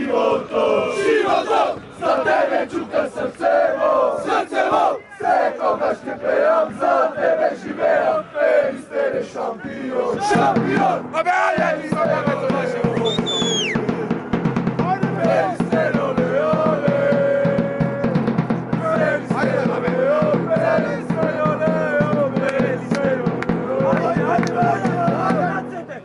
životom, životom, za tebe čuka srcevo, srcevo, sve koga škepejam, za tebe živeam, Pelistere šampion, šampion, a belje mi zove to naše vojno. Pelistere ole ole, Pelistere ole ole, Pelistere ole ole, Pelistere ole ole.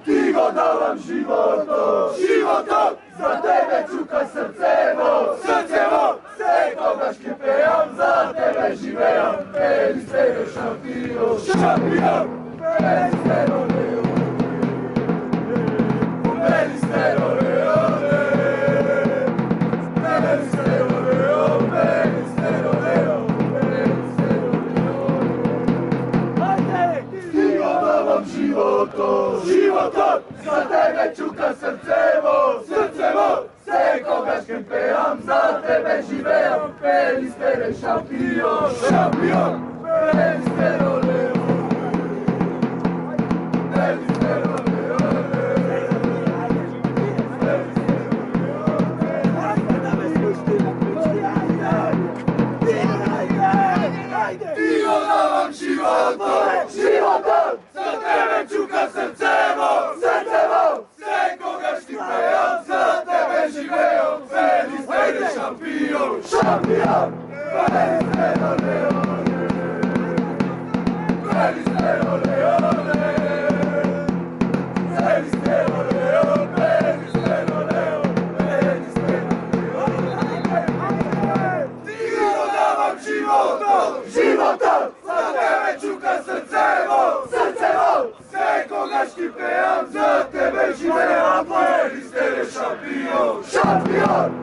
Ti go davam životom, životom, za tebe čuka srcevo, srcevo, sve koga škepejam, za tebe živeam, Pelistere šampion, šampion, Pelistere ole ole, Pelistere ole ole, Pelistere ole ole, Pelistere ole ole, Pelistere ole ole. Ti go davam životom, životom, za tebe čuka srcevo, srcevo, sve koga škepejam, za tebe živeam, Pelistere šampion, šampion, Pelistere ole ole, Pelistere ole ole, ti go davam životom, životom, za tebe čuka srcevo, srcevo, sve koga škepejam, za tebe živeam, Pelistere šampion, šampion, Pelistere ole ole, Pelistere ole ole, Pelistere ole ole, Pelistere ole ole, Pelistere ole ole. Ti go davam životom, životom, za tebe čuka srcevo, srcevo, sve koga škepejam, za tebe živeam, Pelistere šampion, šampion.